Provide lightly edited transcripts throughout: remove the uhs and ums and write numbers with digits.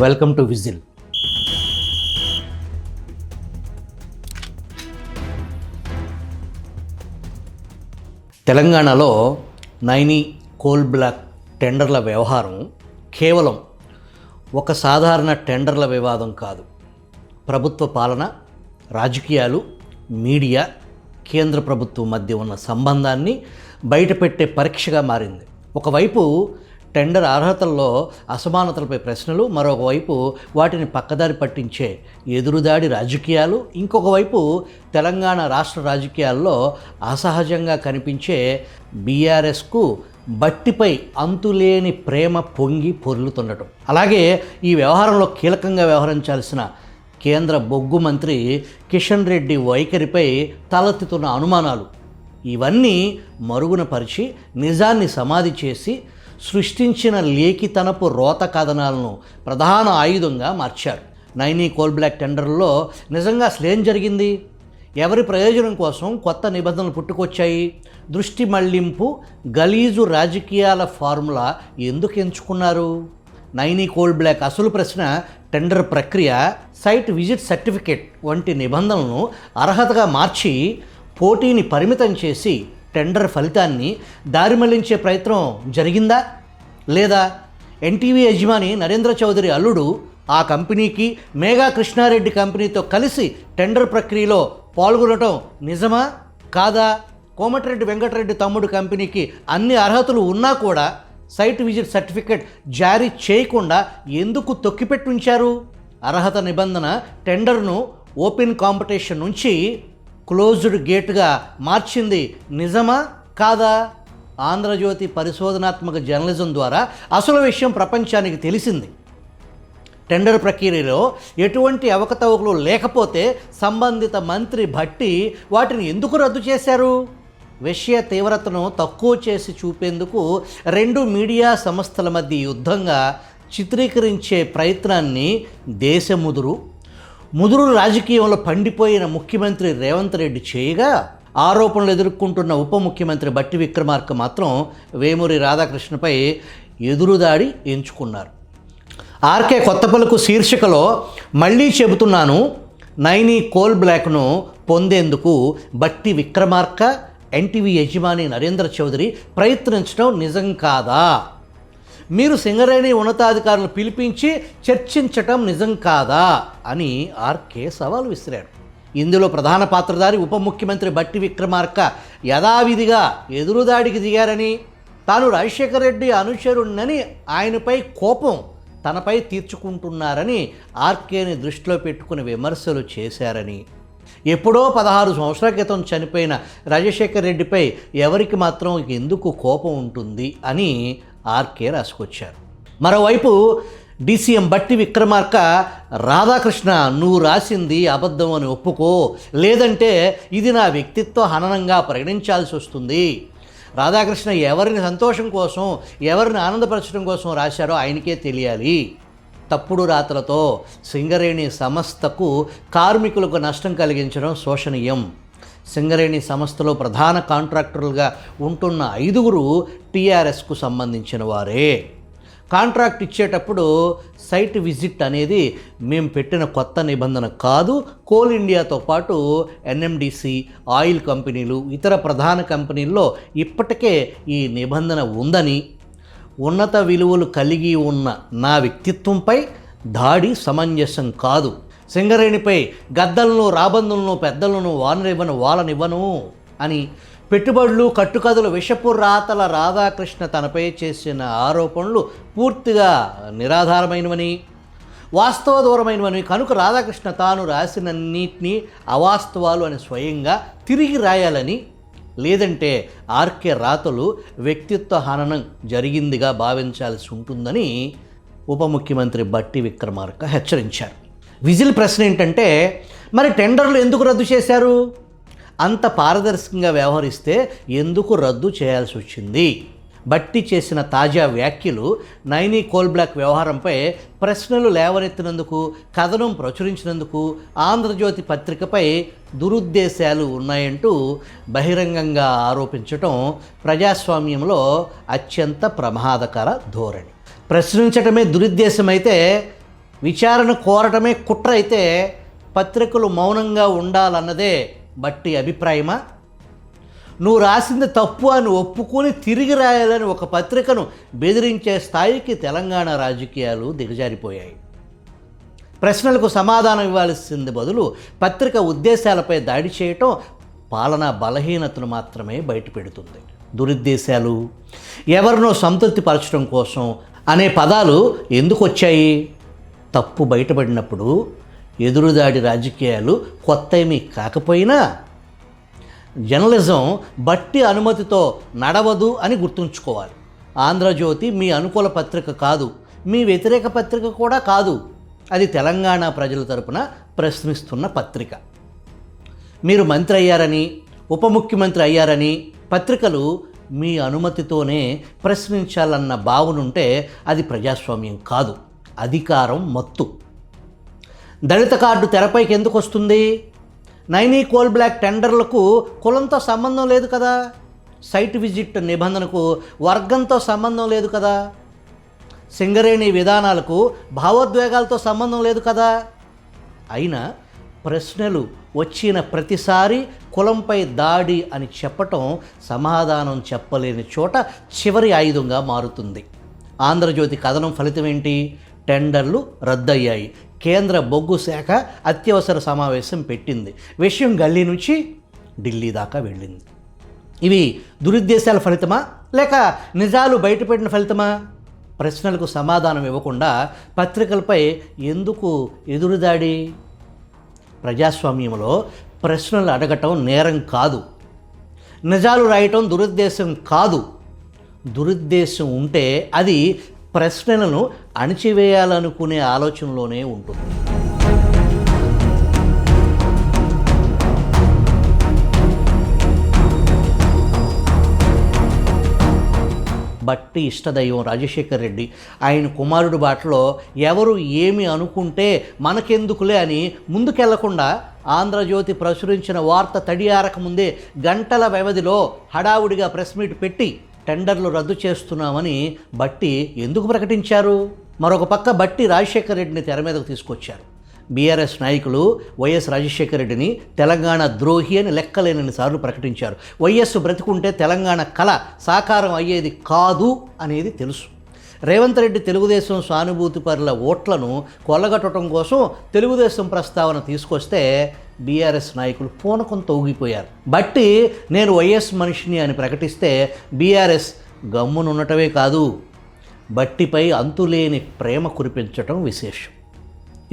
Welcome to whistle. తెలంగాణలో Naini coal block టెండర్ల వ్యవహారం కేవలం ఒక సాధారణ టెండర్ల వివాదం కాదు. ప్రభుత్వ పాలన, రాజకీయాలు, మీడియా, కేంద్ర ప్రభుత్వం మధ్య ఉన్న సంబంధాన్ని బయటపెట్టే పరీక్షగా మారింది. ఒకవైపు టెండర్ అర్హతల్లో అసమానతలపై ప్రశ్నలు, మరొకవైపు వాటిని పక్కదారి పట్టించే ఎదురుదాడి రాజకీయాలు, ఇంకొక వైపు తెలంగాణ రాష్ట్ర రాజకీయాల్లో అసహజంగా కనిపించే బీఆర్ఎస్కు బట్టిపై అంతులేని ప్రేమ పొంగి పొర్లుతుండటం. అలాగే ఈ వ్యవహారంలో కీలకంగా వ్యవహరించాల్సిన కేంద్ర బొగ్గు మంత్రి కిషన్ రెడ్డి వైఖరిపై తలెత్తుతున్న అనుమానాలు, ఇవన్నీ మరుగున పరిచి నిజాన్ని సమాధి చేసి సృష్టించిన లేఖితనపు రోత కథనాలను ప్రధాన ఆయుధంగా మార్చారు. నైనీ కోల్ బ్లాక్ టెండర్లో నిజంగా అసలేం జరిగింది? ఎవరి ప్రయోజనం కోసం కొత్త నిబంధనలు పుట్టుకొచ్చాయి? దృష్టి మళ్లింపు, గలీజు రాజకీయాల ఫార్ములా ఎందుకు ఎంచుకున్నారు? నైనీ కోల్ బ్లాక్ అసలు ప్రశ్న టెండర్ ప్రక్రియ, సైట్ విజిట్ సర్టిఫికేట్ వంటి నిబంధనలను అర్హతగా మార్చి పోటీని పరిమితం చేసి టెండర్ ఫలితాన్ని దారి మళ్లించే ప్రయత్నం జరిగిందా లేదా? ఎన్టీవీ యజమాని నరేంద్ర చౌదరి అల్లుడు ఆ కంపెనీకి మేఘా కృష్ణారెడ్డి కంపెనీతో కలిసి టెండర్ ప్రక్రియలో పాల్గొనటం నిజమా కాదా? కోమటిరెడ్డి వెంకటరెడ్డి తమ్ముడు కంపెనీకి అన్ని అర్హతలు ఉన్నా కూడా సైట్ విజిట్ సర్టిఫికేట్ జారీ చేయకుండా ఎందుకు తొక్కిపెట్టి ఉంచారు? అర్హత నిబంధన టెండర్ను ఓపెన్ కాంపిటీషన్ నుంచి క్లోజ్డ్ గేట్గా మార్చింది నిజమా కాదా? ఆంధ్రజ్యోతి పరిశోధనాత్మక జర్నలిజం ద్వారా అసలు విషయం ప్రపంచానికి తెలిసింది. టెండర్ ప్రక్రియలో ఎటువంటి అవకతవకలు లేకపోతే సంబంధిత మంత్రి భట్టి వాటిని ఎందుకు రద్దు చేశారు? విషయ తీవ్రతను తక్కువ చేసి చూపేందుకు రెండు మీడియా సంస్థల మధ్య యుద్ధంగా చిత్రీకరించే ప్రయత్నాన్ని ముదురు రాజకీయంలో పండిపోయిన ముఖ్యమంత్రి రేవంత్ రెడ్డి చేయగా, ఆరోపణలు ఎదుర్కొంటున్న ఉప ముఖ్యమంత్రి బట్టి విక్రమార్క మాత్రం వేమూరి రాధాకృష్ణపై ఎదురుదాడి ఎంచుకున్నారు. ఆర్కే కొత్త పలుకు శీర్షికలో మళ్ళీ చెబుతున్నాను, నైనీ కోల్ బ్లాక్ను పొందేందుకు బట్టి విక్రమార్క, ఎన్టీవీ యజమాని నరేంద్ర చౌదరి ప్రయత్నించడం నిజం కాదా? మీరు సింగరేణి ఉన్నతాధికారులను పిలిపించి చర్చించటం నిజం కాదా అని ఆర్కే సవాల్ విసిరారు. ఇందులో ప్రధాన పాత్రధారి ఉప ముఖ్యమంత్రి బట్టి విక్రమార్క యథావిధిగా ఎదురుదాడికి దిగారని, తాను రాజశేఖర రెడ్డి అనుచరుణ్ణని, ఆయనపై కోపం తనపై తీర్చుకుంటున్నారని ఆర్కేని దృష్టిలో పెట్టుకుని విమర్శలు చేశారని, ఎప్పుడో 16 సంవత్సరాల క్రితం చనిపోయిన రాజశేఖర రెడ్డిపై ఎవరికి మాత్రం ఎందుకు కోపం ఉంటుంది అని ఆర్కే రాసుకొచ్చారు. మరోవైపు డీసీఎం బట్టి విక్రమార్క, రాధాకృష్ణ నువ్వు రాసింది అబద్ధం అని ఒప్పుకో, లేదంటే ఇది నా వ్యక్తిత్వ హననంగా పరిగణించాల్సి వస్తుంది. రాధాకృష్ణ ఎవరిని సంతోషం కోసం, ఎవరిని ఆనందపరచడం కోసం రాశారో ఆయనకే తెలియాలి. తప్పుడు రాతలతో సింగరేణి సంస్థకు, కార్మికులకు నష్టం కలిగించడం శోషనీయం. సింగరేణి సంస్థలో ప్రధాన కాంట్రాక్టర్లుగా ఉంటున్న 5గురు టీఆర్ఎస్కు సంబంధించిన వారే. కాంట్రాక్ట్ ఇచ్చేటప్పుడు సైట్ విజిట్ అనేది మేము పెట్టిన కొత్త నిబంధన కాదు. కోల్ ఇండియాతో పాటు ఎన్ఎండిసి, ఆయిల్ కంపెనీలు, ఇతర ప్రధాన కంపెనీల్లో ఇప్పటికే ఈ నిబంధన ఉందని, ఉన్నత విలువలు కలిగి ఉన్న నా వ్యక్తిత్వంపై దాడి సమంజసం కాదు. సింగరేణిపై గద్దలను, రాబందులను, పెద్దలను వాళ్ళనివ్వను అని పెట్టుబడులు, కట్టుకథలు, విషపు రాతల రాధాకృష్ణ తనపై చేసిన ఆరోపణలు పూర్తిగా నిరాధారమైనవని, వాస్తవ దూరమైనవని కనుక రాధాకృష్ణ తాను రాసినన్నింటినీ అవాస్తవాలు అని స్వయంగా తిరిగి రాయాలని, లేదంటే ఆర్కే రాతలు వ్యక్తిత్వ హననం జరిగిందిగా భావించాల్సి ఉంటుందని ఉప ముఖ్యమంత్రి బట్టి విక్రమార్క హెచ్చరించారు. విజిల్ ప్రశ్న ఏంటంటే, మరి టెండర్లు ఎందుకు రద్దు చేశారు? అంత పారదర్శకంగా వ్యవహరిస్తే ఎందుకు రద్దు చేయాల్సి వచ్చింది? బట్టి చేసిన తాజా వ్యాఖ్యలు నైనీ కోల్ బ్లాక్ వ్యవహారంపై ప్రశ్నలు లేవనెత్తినందుకు, కథనం ప్రచురించినందుకు ఆంధ్రజ్యోతి పత్రికపై దురుద్దేశాలు ఉన్నాయంటూ బహిరంగంగా ఆరోపించటం ప్రజాస్వామ్యంలో అత్యంత ప్రమాదకర ధోరణి. ప్రశ్నించటమే దురుద్దేశమైతే విచారణ కోరటమే కుట్ర అయితే పత్రికలు మౌనంగా ఉండాలన్నదే బట్టి అభిప్రాయమా? నువ్వు రాసింది తప్పు అని ఒప్పుకొని తిరిగి రాయాలని ఒక పత్రికను బెదిరించే స్థాయికి తెలంగాణ రాజకీయాలు దిగజారిపోయాయి. ప్రశ్నలకు సమాధానం ఇవ్వాల్సింది బదులు పత్రిక ఉద్దేశాలపై దాడి చేయటం పాలనా బలహీనతను మాత్రమే బయటపెడుతుంది. దురుద్దేశాలు, ఎవరినో సంతృప్తిపరచడం కోసం అనే పదాలు ఎందుకు వచ్చాయి? తప్పు బయటపడినప్పుడు ఎదురుదాడి రాజకీయాలు కొత్త ఏమీ కాకపోయినా జర్నలిజం బట్టి అనుమతితో నడవదు అని గుర్తుంచుకోవాలి. ఆంధ్రజ్యోతి మీ అనుకూల పత్రిక కాదు, మీ వ్యతిరేక పత్రిక కూడా కాదు. అది తెలంగాణ ప్రజల తరపున ప్రశ్నిస్తున్న పత్రిక. మీరు మంత్రి అయ్యారని, ఉప ముఖ్యమంత్రి అయ్యారని పత్రికలు మీ అనుమతితోనే ప్రశ్నించాలన్న భావనుంటే అది ప్రజాస్వామ్యం కాదు, అధికారం మత్తు. దళిత కార్డు తెరపైకి ఎందుకు వస్తుంది? నైనీ కోల్ బ్లాక్ టెండర్లకు కులంతో సంబంధం లేదు కదా, సైట్ విజిట్ నిబంధనకు వర్గంతో సంబంధం లేదు కదా, సింగరేణి విధానాలకు భావోద్వేగాలతో సంబంధం లేదు కదా. అయినా ప్రశ్నలు వచ్చిన ప్రతిసారి కులంపై దాడి అని చెప్పటం సమాధానం చెప్పలేని చోట చివరి ఆయుధంగా మారుతుంది. ఆంధ్రజ్యోతి కథనం ఫలితం ఏంటి? టెండర్లు రద్దయ్యాయి. కేంద్ర బొగ్గు శాఖ అత్యవసర సమావేశం పెట్టింది. విషయం గల్లీ నుంచి ఢిల్లీ దాకా వెళ్ళింది. ఇవి దురుద్దేశాల ఫలితమా లేక నిజాలు బయటపెట్టిన ఫలితమా? ప్రశ్నలకు సమాధానం ఇవ్వకుండా పత్రికలపై ఎందుకు ఎదురుదాడి? ప్రజాస్వామ్యంలో ప్రశ్నలు అడగటం నేరం కాదు, నిజాలు రాయటం దురుద్దేశం కాదు. దురుద్దేశం ఉంటే అది ప్రశ్నలను అణిచివేయాలనుకునే ఆలోచనలోనే ఉంటుంది. బట్టి ఇష్టదైవం రాజశేఖర్ రెడ్డి ఆయన కుమారుడు బాటలో ఎవరు ఏమి అనుకుంటే మనకెందుకులే అని ముందుకెళ్లకుండా ఆంధ్రజ్యోతి ప్రచురించిన వార్త తడియారక ముందే గంటల వ్యవధిలో హడావుడిగా ప్రెస్ మీట్ పెట్టి టెండర్లు రద్దు చేస్తున్నామని బట్టి ఎందుకు ప్రకటించారు? మరొక పక్క బట్టి రాజశేఖర్ రెడ్డిని తెర మీదకు తీసుకొచ్చారు. బీఆర్ఎస్ నాయకులు వైఎస్ రాజశేఖర రెడ్డిని తెలంగాణ ద్రోహి అని లెక్కలేనన్ని సార్లు ప్రకటించారు. వైఎస్ బ్రతికుంటే తెలంగాణ కళ సాకారం అయ్యేది కాదు అనేది తెలుసు. రేవంత్ రెడ్డి తెలుగుదేశం సానుభూతిపరుల ఓట్లను కొల్లగొట్టడం కోసం తెలుగుదేశం ప్రస్తావన తీసుకొస్తే బీఆర్ఎస్ నాయకులు పూనకంతో ఊగిపోయారు. బట్టి నేను వైఎస్ మనిషిని అని ప్రకటిస్తే బీఆర్ఎస్ గమ్మునున్నటమే కాదు, బట్టిపై అంతులేని ప్రేమ కురిపించటం విశేషం.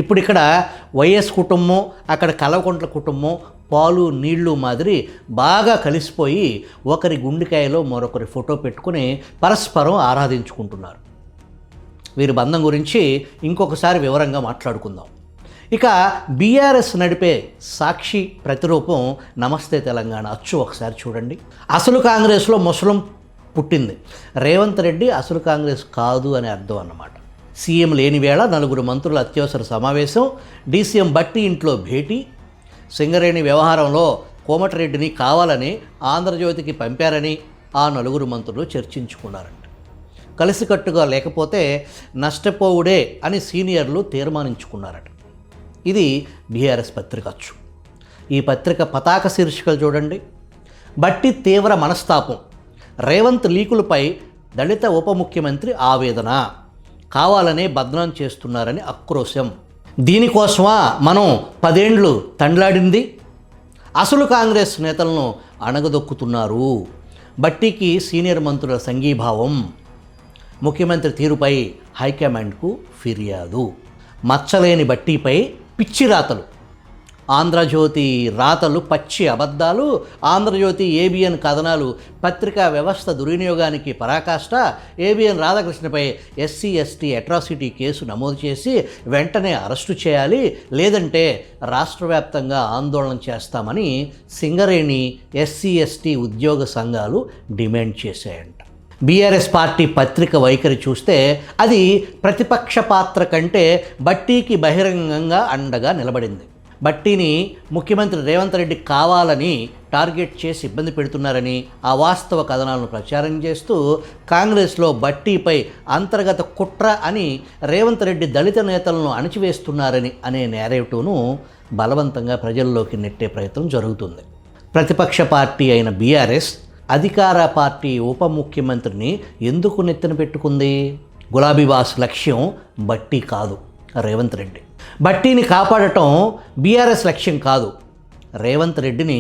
ఇప్పుడు ఇక్కడ వైఎస్ కుటుంబం, అక్కడ కల్వకుంట్ల కుటుంబం పాలు నీళ్లు మాదిరి బాగా కలిసిపోయి ఒకరి గుండెకాయలో మరొకరి ఫోటో పెట్టుకుని పరస్పరం ఆరాధించుకుంటున్నారు. వీరి బంధం గురించి ఇంకొకసారి వివరంగా మాట్లాడుకుందాం. ఇక బీఆర్ఎస్ నడిపే సాక్షి ప్రతిరూపం నమస్తే తెలంగాణ అచ్చు ఒకసారి చూడండి. అసలు కాంగ్రెస్లో ముసలం పుట్టింది. రేవంత్ రెడ్డి అసలు కాంగ్రెస్ కాదు అని అర్థం అన్నమాట. సీఎం లేని వేళ 4 మంత్రుల అత్యవసర సమావేశం, డీసీఎం బట్టి ఇంట్లో భేటీ, సింగరేణి వ్యవహారంలో కోమటిరెడ్డిని కావాలని ఆంధ్రజ్యోతికి పంపారని ఆ 4 మంత్రులు చర్చించుకున్నారంట. కలిసికట్టుగా లేకపోతే నష్టపోవుడే అని సీనియర్లు తీర్మానించుకున్నారట. ఇది బీఆర్ఎస్ పత్రిక అచ్చు. ఈ పత్రిక పతాక శీర్షికలు చూడండి. బట్టి తీవ్ర మనస్తాపం, రేవంత్ లీకులపై దళిత ఉప ముఖ్యమంత్రి ఆవేదన, కావాలనే బద్నాం చేస్తున్నారని ఆక్రోశం. దీనికోసమా మనం 10 ఏండ్లు తండ్లాడింది? అసలు కాంగ్రెస్ నేతలను అణగదొక్కుతున్నారు. బట్టికి సీనియర్ మంత్రుల సంఘీభావం, ముఖ్యమంత్రి తీరుపై హైకమాండ్కు ఫిర్యాదు, మచ్చలేని బట్టిపై పిచ్చి రాతలు, ఆంధ్రజ్యోతి రాతలు పచ్చి అబద్ధాలు, ఆంధ్రజ్యోతి ఏబిఎన్ కథనాలు పత్రికా వ్యవస్థ దుర్వినియోగానికి పరాకాష్ట, ఏబిఎన్ రాధాకృష్ణపై ఎస్సీ ఎస్టీ అట్రాసిటీ కేసు నమోదు చేసి వెంటనే అరెస్టు చేయాలి, లేదంటే రాష్ట్ర వ్యాప్తంగా ఆందోళన చేస్తామని సింగరేణి ఎస్సీ ఎస్టీ ఉద్యోగ సంఘాలు డిమాండ్ చేశాయంట. బీఆర్ఎస్ పార్టీ పత్రిక వైఖరి చూస్తే అది ప్రతిపక్ష పాత్ర కంటే బట్టీకి బహిరంగంగా అండగా నిలబడింది. బట్టిని ముఖ్యమంత్రి రేవంత్ రెడ్డి కావాలని టార్గెట్ చేసి ఇబ్బంది పెడుతున్నారని అవాస్తవ కథనాలను ప్రచారం చేస్తూ కాంగ్రెస్లో బట్టీపై అంతర్గత కుట్ర అని రేవంత్ రెడ్డి దళిత నేతలను అణచివేస్తున్నారని అనే నేరేటివ్ను బలవంతంగా ప్రజల్లోకి నెట్టే ప్రయత్నం జరుగుతుంది. ప్రతిపక్ష పార్టీ అయిన బీఆర్ఎస్ అధికార పార్టీ ఉప ముఖ్యమంత్రిని ఎందుకు నెత్తిన పెట్టుకుంది? గులాబీ బాస్ లక్ష్యం బట్టి కాదు, రేవంత్ రెడ్డి. బట్టీని కాపాడటం బీఆర్ఎస్ లక్ష్యం కాదు, రేవంత్ రెడ్డిని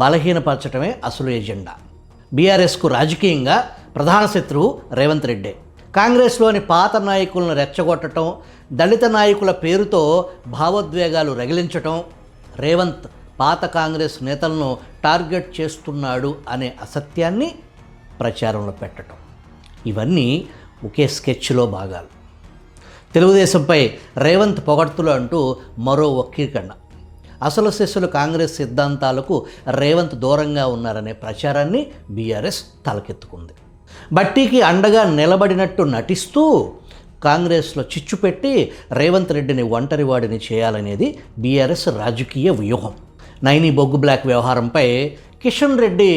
బలహీనపరచడమే అసలు ఎజెండా. బీఆర్ఎస్కు రాజకీయంగా ప్రధాన శత్రువు రేవంత్ రెడ్డే. కాంగ్రెస్లోని పాత నాయకులను రెచ్చగొట్టడం, దళిత నాయకుల పేరుతో భావోద్వేగాలు రగిలించటం, రేవంత్ పాత కాంగ్రెస్ నేతలను టార్గెట్ చేస్తున్నాడు అనే అసత్యాన్ని ప్రచారంలో పెట్టడం, ఇవన్నీ ఒకే స్కెచ్లో భాగాలు. తెలుగుదేశంపై రేవంత్ పొగడ్తలు అంటూ మరో వక్రీకరణ. అసలు శిష్యులు కాంగ్రెస్ సిద్ధాంతాలకు రేవంత్ దూరంగా ఉన్నారనే ప్రచారాన్ని బీఆర్ఎస్ తలకెత్తుకుంది. బట్టీకి అండగా నిలబడినట్టు నటిస్తూ కాంగ్రెస్లో చిచ్చు పెట్టి రేవంత్ రెడ్డిని ఒంటరివాడిని చేయాలనేది బీఆర్ఎస్ రాజకీయ వ్యూహం. నైని బొగ్గు బ్లాక్ వ్యవహారంపై కిషన్ రెడ్డి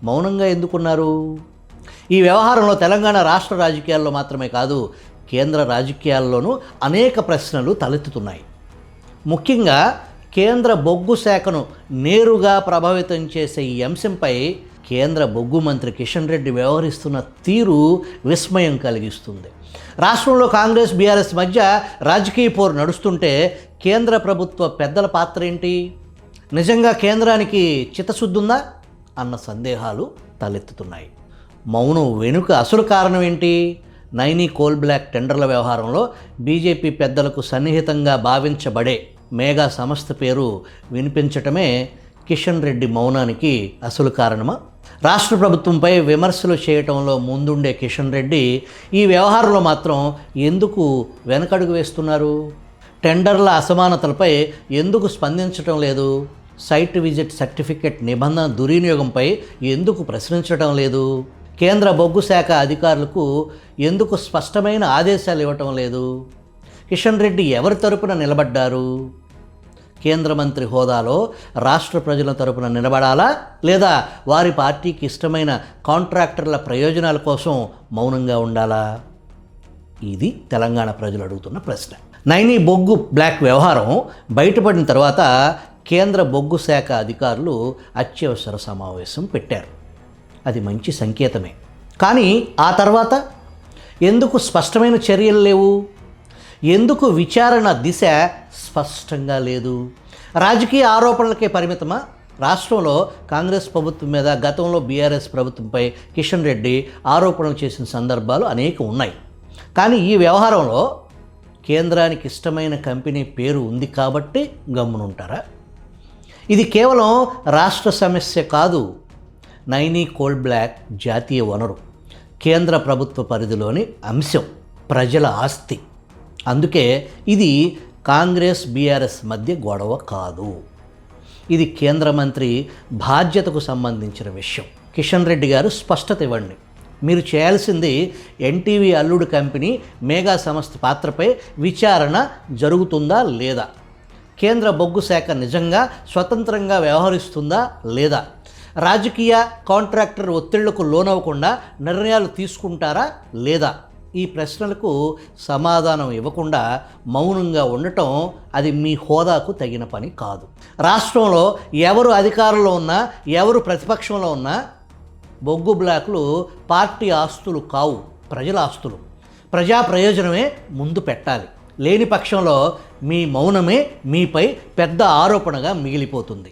మౌనంగా ఎందుకున్నారు? ఈ వ్యవహారంలో తెలంగాణ రాష్ట్ర రాజకీయాల్లో మాత్రమే కాదు, కేంద్ర రాజకీయాల్లోనూ అనేక ప్రశ్నలు తలెత్తుతున్నాయి. ముఖ్యంగా కేంద్ర బొగ్గు శాఖను నేరుగా ప్రభావితం చేసే ఈ అంశంపై కేంద్ర బొగ్గు మంత్రి కిషన్ రెడ్డి వ్యవహరిస్తున్న తీరు విస్మయం కలిగిస్తుంది. రాష్ట్రంలో కాంగ్రెస్ బీఆర్ఎస్ మధ్య రాజకీయ పోరు నడుస్తుంటే కేంద్ర ప్రభుత్వ పెద్దల పాత్ర ఏంటి? నిజంగా కేంద్రానికి చిత్తశుద్ధి ఉందా అన్న సందేహాలు తలెత్తుతున్నాయి. మౌనం వెనుక అసలు కారణం ఏంటి? నైని కోల్ బ్లాక్ టెండర్ల వ్యవహారంలో బీజేపీ పెద్దలకు సన్నిహితంగా భావించబడే మేఘా సంస్థ పేరు వినిపించటమే కిషన్ రెడ్డి మౌనానికి అసలు కారణమా? రాష్ట్ర ప్రభుత్వంపై విమర్శలు చేయటంలో ముందుండే కిషన్ రెడ్డి ఈ వ్యవహారంలో మాత్రం ఎందుకు వెనకడుగు వేస్తున్నారు? టెండర్ల అసమానతలపై ఎందుకు స్పందించటం లేదు? సైట్ విజిట్ సర్టిఫికెట్ నిబంధన దుర్వినియోగంపై ఎందుకు ప్రశ్నించడం లేదు? కేంద్ర బొగ్గు శాఖ అధికారులకు ఎందుకు స్పష్టమైన ఆదేశాలు ఇవ్వటం లేదు? కిషన్ రెడ్డి ఎవరి తరపున నిలబడ్డారు? కేంద్ర మంత్రి హోదాలో రాష్ట్ర ప్రజల తరపున నిలబడాలా, లేదా వారి పార్టీకి ఇష్టమైన కాంట్రాక్టర్ల ప్రయోజనాల కోసం మౌనంగా ఉండాలా? ఇది తెలంగాణ ప్రజలు అడుగుతున్న ప్రశ్న. నైని బొగ్గు బ్లాక్ వ్యవహారం బయటపడిన తర్వాత కేంద్ర బొగ్గు శాఖ అధికారులు అత్యవసర సమావేశం పెట్టారు. అది మంచి సంకేతమే. కానీ ఆ తర్వాత ఎందుకు స్పష్టమైన చర్యలు లేవు? ఎందుకు విచారణ దిశ స్పష్టంగా లేదు? రాజకీయ ఆరోపణలకే పరిమితమా? రాష్ట్రంలో కాంగ్రెస్ ప్రభుత్వం మీద గతంలో బీఆర్ఎస్ ప్రభుత్వంపై కిషన్ రెడ్డి ఆరోపణలు చేసిన సందర్భాలు అనేక ఉన్నాయి. కానీ ఈ వ్యవహారంలో కేంద్రానికి ఇష్టమైన కంపెనీ పేరు ఉంది కాబట్టి గమ్మునుంటారా? ఇది కేవలం రాష్ట్ర సమస్య కాదు. నైని కోల్ బ్లాక్ జాతీయ వనరు, కేంద్ర ప్రభుత్వ పరిధిలోని అంశం, ప్రజల ఆస్తి. అందుకే ఇది కాంగ్రెస్ బీఆర్ఎస్ మధ్య గొడవ కాదు. ఇది కేంద్ర మంత్రి బాధ్యతకు సంబంధించిన విషయం. కిషన్ రెడ్డి గారు స్పష్టత ఇవ్వండి. మీరు చేయాల్సింది ఎన్టీవీ అల్లుడు కంపెనీ మేఘా సంస్థ పాత్రపై విచారణ జరుగుతుందా లేదా? కేంద్ర బొగ్గు శాఖ నిజంగా స్వతంత్రంగా వ్యవహరిస్తుందా లేదా? రాజకీయ కాంట్రాక్టర్ ఒత్తిళ్లకు లోనవ్వకుండా నిర్ణయాలు తీసుకుంటారా లేదా? ఈ ప్రశ్నలకు సమాధానం ఇవ్వకుండా మౌనంగా ఉండటం అది మీ హోదాకు తగిన పని కాదు. రాష్ట్రంలో ఎవరు అధికారంలో ఉన్నా, ఎవరు ప్రతిపక్షంలో ఉన్నా బొగ్గు బ్లాకులు పార్టీ ఆస్తులు కావు, ప్రజల ఆస్తులు. ప్రజా ప్రయోజనమే ముందు పెట్టాలి. లేని పక్షంలో మీ మౌనమే మీపై పెద్ద ఆరోపణగా మిగిలిపోతుంది.